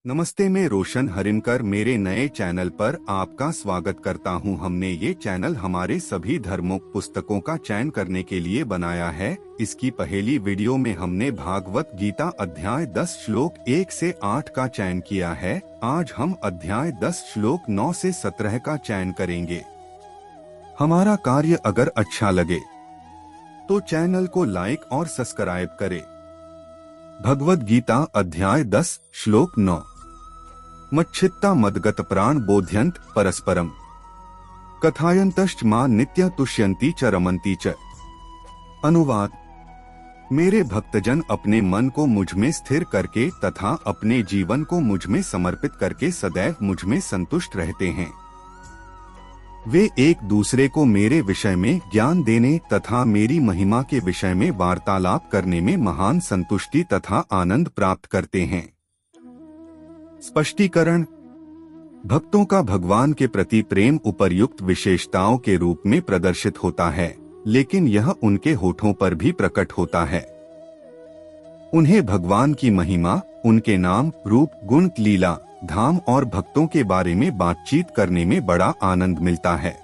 नमस्ते, मैं रोशन हरिमकर मेरे नए चैनल पर आपका स्वागत करता हूं। हमने ये चैनल हमारे सभी धर्मों पुस्तकों का चयन करने के लिए बनाया है। इसकी पहली वीडियो में हमने भागवत गीता अध्याय 10 श्लोक 1 से 8 का चयन किया है। आज हम अध्याय 10 श्लोक 9 से 17 का चयन करेंगे। हमारा कार्य अगर अच्छा लगे तो चैनल को लाइक और सब्सक्राइब करें। भगवद गीता अध्याय 10 श्लोक 9। मच्छित्ता मदगत प्राण बोध्यंत परस्परम कथायंतश्च मां नित्य तुष्यंती च रमंती च। अनुवाद: मेरे भक्तजन अपने मन को मुझ में स्थिर करके तथा अपने जीवन को मुझ में समर्पित करके सदैव मुझ में संतुष्ट रहते हैं। वे एक दूसरे को मेरे विषय में ज्ञान देने तथा मेरी महिमा के विषय में वार्तालाप करने में महान संतुष्टि तथा आनंद प्राप्त करते हैं। स्पष्टीकरण: भक्तों का भगवान के प्रति प्रेम उपर्युक्त विशेषताओं के रूप में प्रदर्शित होता है, लेकिन यह उनके होठों पर भी प्रकट होता है। उन्हें भगवान की महिमा, उनके नाम, रूप, गुण, लीला, धाम और भक्तों के बारे में बातचीत करने में बड़ा आनंद मिलता है।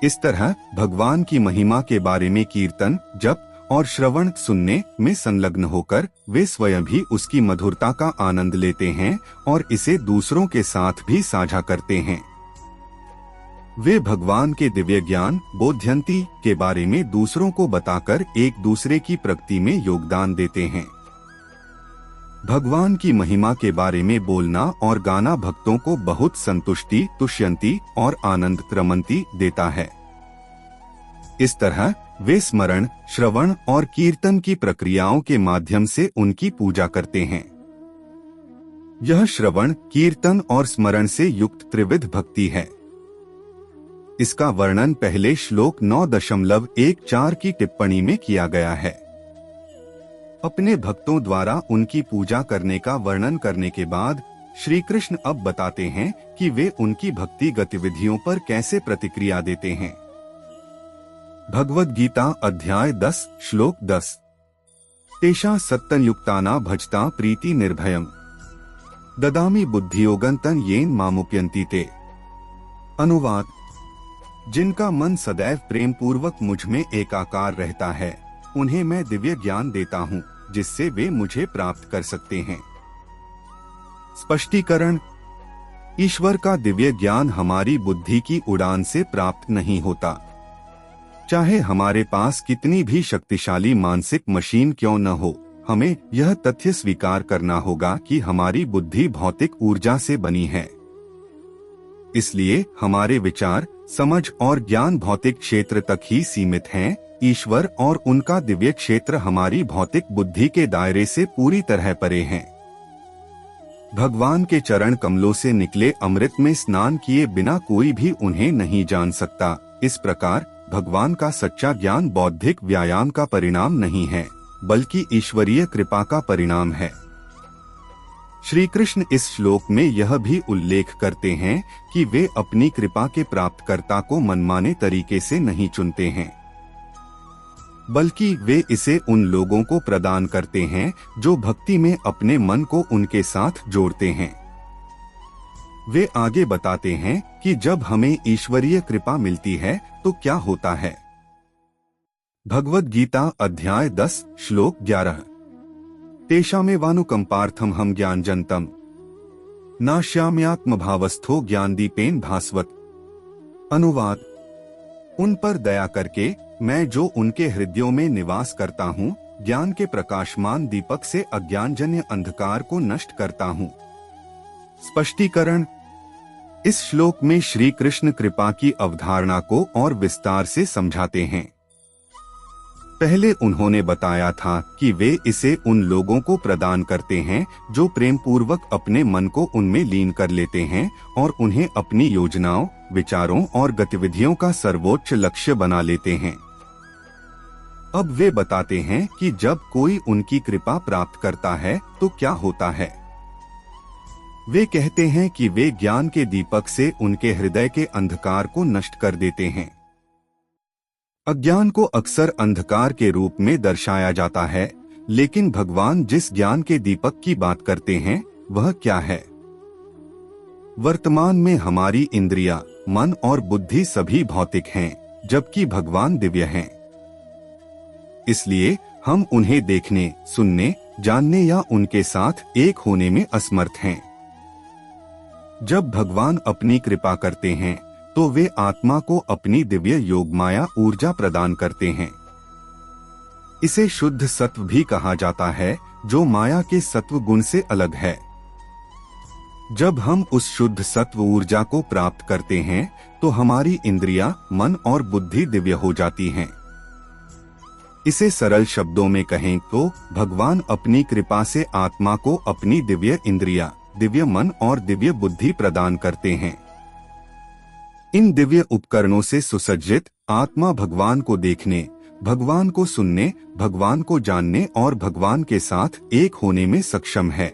इस तरह भगवान की महिमा के बारे में कीर्तन, जप और श्रवण सुनने में संलग्न होकर वे स्वयं भी उसकी मधुरता का आनंद लेते हैं और इसे दूसरों के साथ भी साझा करते हैं। वे भगवान के दिव्य ज्ञान बोध्यंती के बारे में दूसरों को बताकर एक दूसरे की प्रगति में योगदान देते हैं। भगवान की महिमा के बारे में बोलना और गाना भक्तों को बहुत संतुष्टि, तुष्यंती और आनंद रमंती देता है। इस तरह वे स्मरण, श्रवण और कीर्तन की प्रक्रियाओं के माध्यम से उनकी पूजा करते हैं। यह श्रवण, कीर्तन और स्मरण से युक्त त्रिविध भक्ति है। इसका वर्णन पहले श्लोक 9.14 की टिप्पणी में किया गया है। अपने भक्तों द्वारा उनकी पूजा करने का वर्णन करने के बाद श्री कृष्ण अब बताते हैं कि वे उनकी भक्ति गतिविधियों पर कैसे प्रतिक्रिया देते हैं। भगवद गीता अध्याय 10 श्लोक 10। तेषा सत्तनयुक्ताना भजता प्रीति निर्भयम ददामि बुद्धियोगंतन येन मामुप्यन्ति ते। अनुवाद: जिनका मन सदैव प्रेम पूर्वक मुझ में एकाकार रहता है, उन्हें मैं दिव्य ज्ञान देता हूँ, जिससे वे मुझे प्राप्त कर सकते हैं। स्पष्टीकरण: ईश्वर का दिव्य ज्ञान हमारी बुद्धि की उड़ान से प्राप्त नहीं होता। चाहे हमारे पास कितनी भी शक्तिशाली मानसिक मशीन क्यों न हो, हमें यह तथ्य स्वीकार करना होगा कि हमारी बुद्धि भौतिक ऊर्जा से बनी है। इसलिए हमारे विचार, समझ और ज्ञान भौतिक क्षेत्र तक ही सीमित हैं। ईश्वर और उनका दिव्य क्षेत्र हमारी भौतिक बुद्धि के दायरे से पूरी तरह परे हैं। भगवान के चरण कमलों से निकले अमृत में स्नान किए बिना कोई भी उन्हें नहीं जान सकता। इस प्रकार भगवान का सच्चा ज्ञान बौद्धिक व्यायाम का परिणाम नहीं है, बल्कि ईश्वरीय कृपा का परिणाम है। श्री कृष्ण इस श्लोक में यह भी उल्लेख करते हैं कि वे अपनी कृपा के प्राप्तकर्ता को मनमाने तरीके से नहीं चुनते हैं, बल्कि वे इसे उन लोगों को प्रदान करते हैं जो भक्ति में अपने मन को उनके साथ जोड़ते हैं। वे आगे बताते हैं कि जब हमें ईश्वरीय कृपा मिलती है तो क्या होता है। भगवद गीता अध्याय 10 श्लोक 11। तेषामेवानुकंपार्थम हम ज्ञानजनतम नाश्याम्यात्म भावस्थो ज्ञानदीपेन भास्वत। अनुवाद: उन पर दया करके मैं जो उनके हृदयों में निवास करता हूँ, ज्ञान के प्रकाशमान दीपक से अज्ञानजन्य अंधकार को नष्ट करता हूँ। स्पष्टीकरण: इस श्लोक में श्री कृष्ण कृपा की अवधारणा को और विस्तार से समझाते हैं। पहले उन्होंने बताया था कि वे इसे उन लोगों को प्रदान करते हैं जो प्रेम पूर्वक अपने मन को उनमें लीन कर लेते हैं और उन्हें अपनी योजनाओं, विचारों और गतिविधियों का सर्वोच्च लक्ष्य बना लेते हैं। अब वे बताते हैं कि जब कोई उनकी कृपा प्राप्त करता है तो क्या होता है। वे कहते हैं कि वे ज्ञान के दीपक से उनके हृदय के अंधकार को नष्ट कर देते हैं। अज्ञान को अक्सर अंधकार के रूप में दर्शाया जाता है, लेकिन भगवान जिस ज्ञान के दीपक की बात करते हैं वह क्या है? वर्तमान में हमारी इंद्रियां, मन और बुद्धि सभी भौतिक हैं, जबकि भगवान दिव्य हैं। इसलिए हम उन्हें देखने, सुनने, जानने या उनके साथ एक होने में असमर्थ हैं। जब भगवान अपनी कृपा करते हैं तो वे आत्मा को अपनी दिव्य योगमाया ऊर्जा प्रदान करते हैं। इसे शुद्ध सत्व भी कहा जाता है, जो माया के सत्व गुण से अलग है। जब हम उस शुद्ध सत्व ऊर्जा को प्राप्त करते हैं तो हमारी इंद्रियां, मन और बुद्धि दिव्य हो जाती हैं। इसे सरल शब्दों में कहें तो भगवान अपनी कृपा से आत्मा को अपनी दिव्य इंद्रियां, दिव्य मन और दिव्य बुद्धि प्रदान करते हैं। इन दिव्य उपकरणों से सुसज्जित आत्मा भगवान को देखने, भगवान को सुनने, भगवान को जानने और भगवान के साथ एक होने में सक्षम है।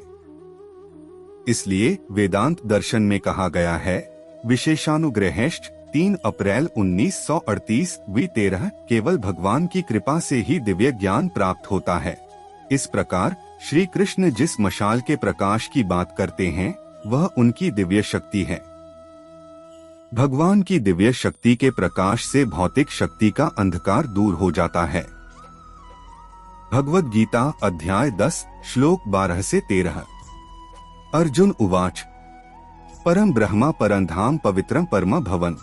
इसलिए वेदांत दर्शन में कहा गया है, विशेषानुग्रहश्च 3 अप्रैल 1938 V13 केवल भगवान की कृपा से ही दिव्य ज्ञान प्राप्त होता है। इस प्रकार श्री कृष्ण जिस मशाल के प्रकाश की बात करते हैं वह उनकी दिव्य शक्ति है। भगवान की दिव्य शक्ति के प्रकाश से भौतिक शक्ति का अंधकार दूर हो जाता है। भगवद गीता अध्याय 10 श्लोक 12 से 13। अर्जुन उवाच परम ब्रह्मा परं धाम पवित्रं परम भवन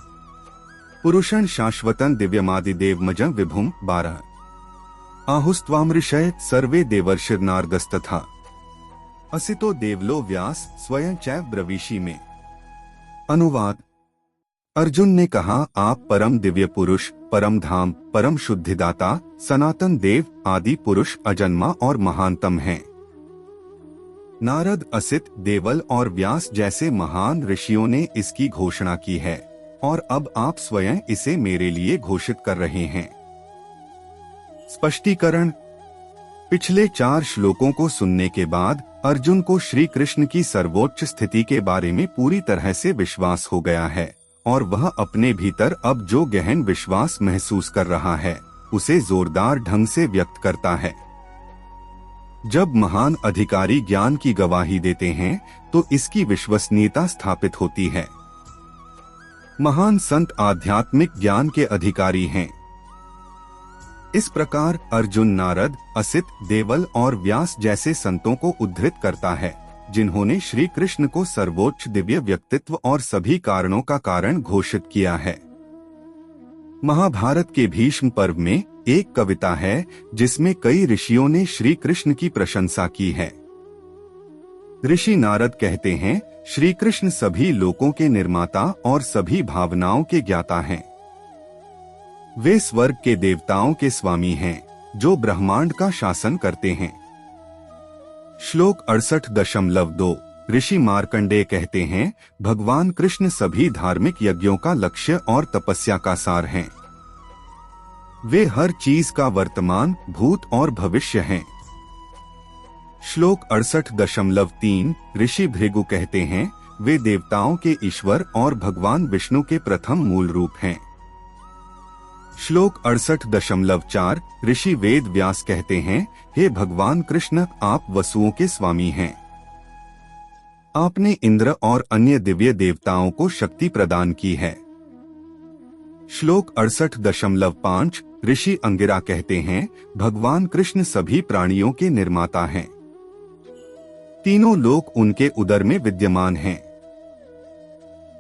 पुरुषं शाश्वतं दिव्यमादिदेवमजं विभुं 12। आहुस्त्वामृषय सर्वे देवर्षिर्नार्गस्तथा असितो देवलो व्यास स्वयं चैव ब्रवीषि में। अनुवाद। अर्जुन ने कहा, आप परम दिव्य पुरुष, परम धाम, परम शुद्धिदाता, सनातन देव, आदि पुरुष, अजन्मा और महानतम हैं। नारद, असित, देवल और व्यास जैसे महान ऋषियों ने इसकी घोषणा की है और अब आप स्वयं इसे मेरे लिए घोषित कर रहे हैं। स्पष्टीकरण। पिछले 4 श्लोकों को सुनने के बाद अर्जुन को श्री कृष्ण की सर्वोच्च स्थिति के बारे में पूरी तरह से विश्वास हो गया है और वह अपने भीतर अब जो गहन विश्वास महसूस कर रहा है उसे जोरदार ढंग से व्यक्त करता है। जब महान अधिकारी ज्ञान की गवाही देते हैं तो इसकी विश्वसनीयता स्थापित होती है। महान संत आध्यात्मिक ज्ञान के अधिकारी हैं। इस प्रकार अर्जुन नारद, असित, देवल और व्यास जैसे संतों को उद्धृत करता है जिन्होंने श्री कृष्ण को सर्वोच्च दिव्य व्यक्तित्व और सभी कारणों का कारण घोषित किया है। महाभारत के भीष्म पर्व में एक कविता है जिसमें कई ऋषियों ने श्री कृष्ण की प्रशंसा की है। ऋषि नारद कहते हैं, श्री कृष्ण सभी लोकों के निर्माता और सभी भावनाओं के ज्ञाता हैं। वे स्वर्ग के देवताओं के स्वामी हैं जो ब्रह्मांड का शासन करते हैं। श्लोक 68.2 ऋषि मार्कंडेय कहते हैं, भगवान कृष्ण सभी धार्मिक यज्ञों का लक्ष्य और तपस्या का सार हैं। वे हर चीज का वर्तमान, भूत और भविष्य हैं। श्लोक 68.3 ऋषि भृगु कहते हैं, वे देवताओं के ईश्वर और भगवान विष्णु के प्रथम मूल रूप हैं। श्लोक 68.4 ऋषि वेद व्यास कहते हैं, हे भगवान कृष्ण, आप वसुओं के स्वामी हैं। आपने इंद्र और अन्य दिव्य देवताओं को शक्ति प्रदान की है। श्लोक 68.5 ऋषि अंगिरा कहते हैं, भगवान कृष्ण सभी प्राणियों के निर्माता हैं। तीनों लोक उनके उदर में विद्यमान हैं।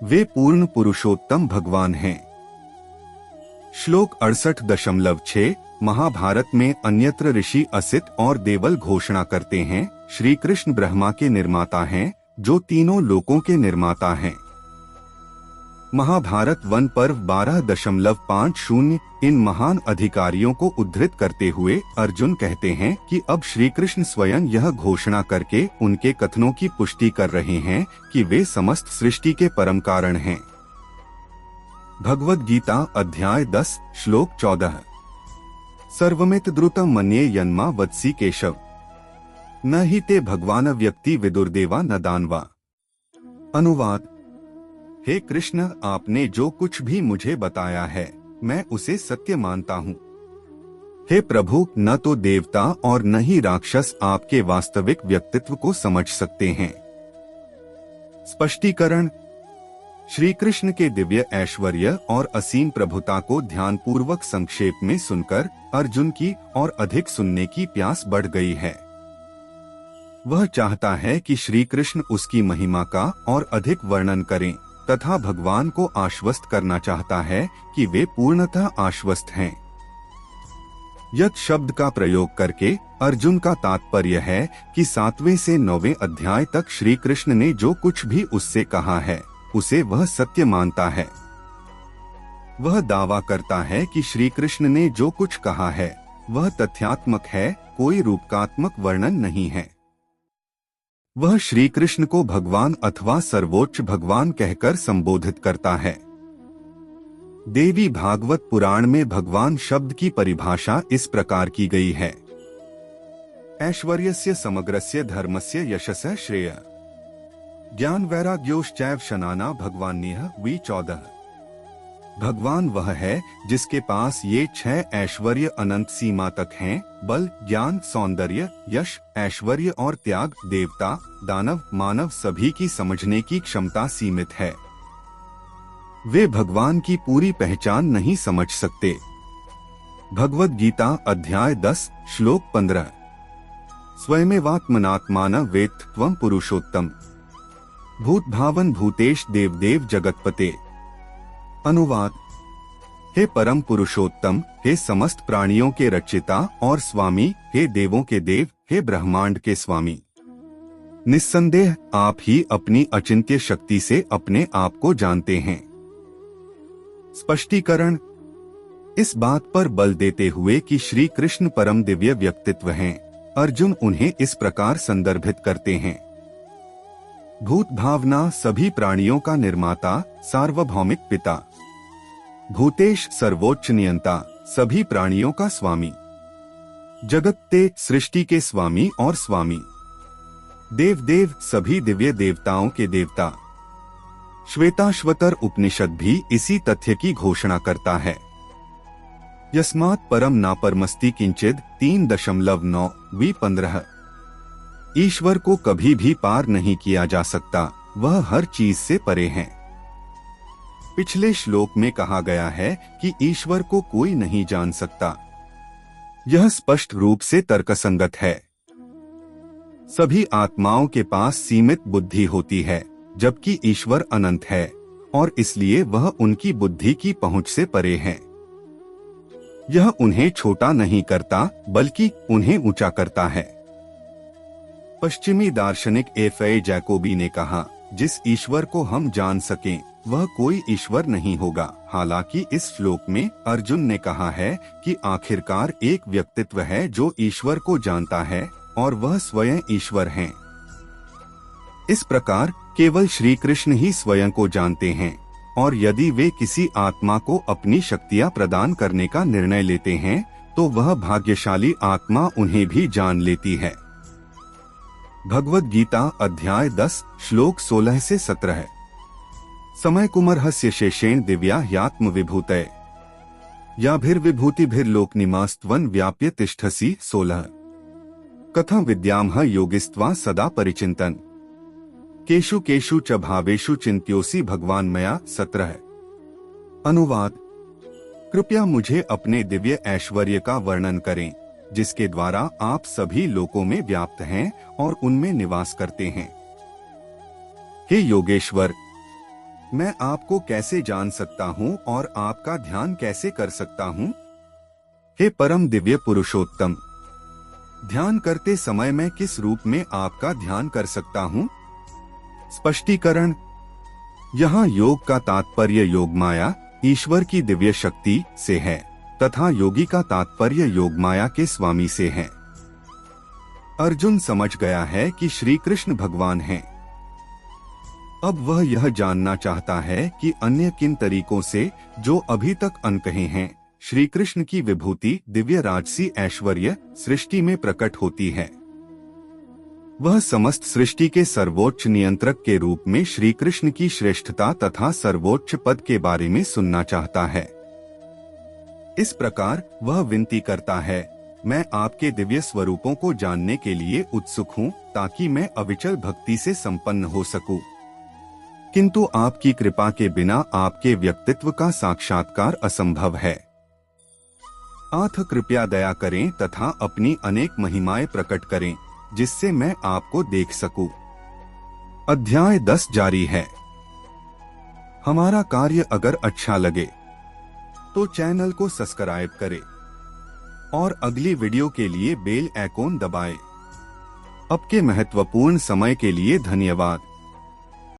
वे पूर्ण पुरुषोत्तम भगवान हैं। श्लोक 68.6 महाभारत में अन्यत्र ऋषि असित और देवल घोषणा करते हैं, श्री कृष्ण ब्रह्मा के निर्माता हैं जो तीनों लोकों के निर्माता हैं। महाभारत वन पर्व 12.50 इन महान अधिकारियों को उद्धृत करते हुए अर्जुन कहते हैं कि अब श्री कृष्ण स्वयं यह घोषणा करके उनके कथनों की पुष्टि कर रहे हैं कि वे समस्त सृष्टि के परम कारण हैं। भगवद गीता अध्याय 10 श्लोक 14 सर्वमित द्रुतम मन्ये यन्मा वत्सी केशव न ही ते भगवान व्यक्ति विदुर्देवा न दानवा। अनुवाद। हे कृष्ण, आपने जो कुछ भी मुझे बताया है मैं उसे सत्य मानता हूँ। हे प्रभु, न तो देवता और न ही राक्षस आपके वास्तविक व्यक्तित्व को समझ सकते हैं। स्पष्टीकरण। श्री कृष्ण के दिव्य ऐश्वर्य और असीम प्रभुता को ध्यानपूर्वक संक्षेप में सुनकर अर्जुन की और अधिक सुनने की प्यास बढ़ गई है। वह चाहता है कि श्री कृष्ण उसकी महिमा का और अधिक वर्णन करें तथा भगवान को आश्वस्त करना चाहता है कि वे पूर्णतः आश्वस्त हैं। यत् शब्द का प्रयोग करके अर्जुन का तात्पर्य है कि 7वें से 9वें अध्याय तक श्री कृष्ण ने जो कुछ भी उससे कहा है उसे वह सत्य मानता है। वह दावा करता है कि श्री कृष्ण ने जो कुछ कहा है वह तथ्यात्मक है, कोई रूपकात्मक वर्णन नहीं है। वह श्री कृष्ण को भगवान अथवा सर्वोच्च भगवान कहकर संबोधित करता है। देवी भागवत पुराण में भगवान शब्द की परिभाषा इस प्रकार की गई है। ऐश्वर्यस्य समग्रस्य धर्मस्य यशस्य श्रेय ज्ञान वैराग्योश्चैव शनाना भगवान्यः V14। भगवान वह है जिसके पास ये 6 ऐश्वर्य अनंत सीमा तक हैं, बल, ज्ञान, सौंदर्य, यश, ऐश्वर्य और त्याग। देवता, दानव, मानव सभी की समझने की क्षमता सीमित है। वे भगवान की पूरी पहचान नहीं समझ सकते। भगवद गीता अध्याय 10 श्लोक 15। स्वयमेवात्मनात्मान वेत्थ त्वं पुरुषोत्तम भूत भावन भूतेश देवदेव जगतपते। अनुवाद। हे परम पुरुषोत्तम, हे समस्त प्राणियों के रचिता और स्वामी, हे देवों के देव, हे ब्रह्मांड के स्वामी। निस्संदेह आप ही अपनी अचिंत्य शक्ति से अपने आप को जानते हैं। स्पष्टीकरण। इस बात पर बल देते हुए कि श्री कृष्ण परम दिव्य व्यक्तित्व हैं, अर्जुन उन्हें इस प्रकार संदर्भित करते हैं। भूत भावना सभी प्राणियों का निर्माता, सार्वभौमिक पिता। भूतेश सर्वोच्च नियंता, सभी प्राणियों का स्वामी। जगत्ते सृष्टि के स्वामी और स्वामी। देवदेव सभी दिव्य देवताओं के देवता। श्वेताश्वतर उपनिषद भी इसी तथ्य की घोषणा करता है। यस्मात् परम नापरमस्ति किंचिद 3.9 V15। ईश्वर को कभी भी पार नहीं किया जा सकता, वह हर चीज से परे हैं। पिछले श्लोक में कहा गया है कि ईश्वर को कोई नहीं जान सकता। यह स्पष्ट रूप से तर्कसंगत है। सभी आत्माओं के पास सीमित बुद्धि होती है, जबकि ईश्वर अनंत है और इसलिए वह उनकी बुद्धि की पहुंच से परे है। यह उन्हें छोटा नहीं करता, बल्कि उन्हें ऊंचा करता है। पश्चिमी दार्शनिक एफ.ए. जैकोबी ने कहा, जिस ईश्वर को हम जान सकें वह कोई ईश्वर नहीं होगा। हालांकि इस श्लोक में अर्जुन ने कहा है कि आखिरकार एक व्यक्तित्व है जो ईश्वर को जानता है और वह स्वयं ईश्वर हैं। इस प्रकार केवल श्री कृष्ण ही स्वयं को जानते हैं और यदि वे किसी आत्मा को अपनी शक्तियां प्रदान करने का निर्णय लेते हैं तो वह भाग्यशाली आत्मा उन्हें भी जान लेती है। भगवद गीता अध्याय 10 श्लोक 16 से 17। समय कुमर्हस्य शेषेण दिव्या ह्यात्म विभूतये याभिर्विभूतिभिर्लोक निमास्त्वन् व्याप्य तिष्ठसि। 16। कथं विद्यामह योगिस्त्वा सदा परिचिन्तन केषु केषु च भावेषु चिन्त्योऽसि भगवान मया। 17। अनुवाद। कृपया मुझे अपने दिव्य ऐश्वर्य का वर्णन करें जिसके द्वारा आप सभी लोकों में व्याप्त हैं और उनमें निवास करते हैं। हे योगेश्वर, मैं आपको कैसे जान सकता हूँ और आपका ध्यान कैसे कर सकता हूँ? हे परम दिव्य पुरुषोत्तम, ध्यान करते समय मैं किस रूप में आपका ध्यान कर सकता हूँ? स्पष्टीकरण। यहाँ योग का तात्पर्य योग माया, ईश्वर की दिव्य शक्ति से है तथा योगी का तात्पर्य योग माया के स्वामी से है। अर्जुन समझ गया है कि श्री कृष्ण भगवान हैं। अब वह यह जानना चाहता है कि अन्य किन तरीकों से जो अभी तक अनकहे हैं श्री कृष्ण की विभूति दिव्य राजसी ऐश्वर्य सृष्टि में प्रकट होती है। वह समस्त सृष्टि के सर्वोच्च नियंत्रक के रूप में श्री कृष्ण की श्रेष्ठता तथा सर्वोच्च पद के बारे में सुनना चाहता है। इस प्रकार वह विनती करता है, मैं आपके दिव्य स्वरूपों को जानने के लिए उत्सुक हूँ ताकि मैं अविचल भक्ति से संपन्न हो सकूं। किंतु आपकी कृपा के बिना आपके व्यक्तित्व का साक्षात्कार असंभव है। अतः कृपया दया करें तथा अपनी अनेक महिमाएं प्रकट करें, जिससे मैं आपको देख सकूं। अध्याय 10 जारी है। हमारा कार्य अगर अच्छा लगे तो चैनल को सब्सक्राइब करें और अगली वीडियो के लिए बेल आइकॉन दबाएं। आपके महत्वपूर्ण समय के लिए धन्यवाद।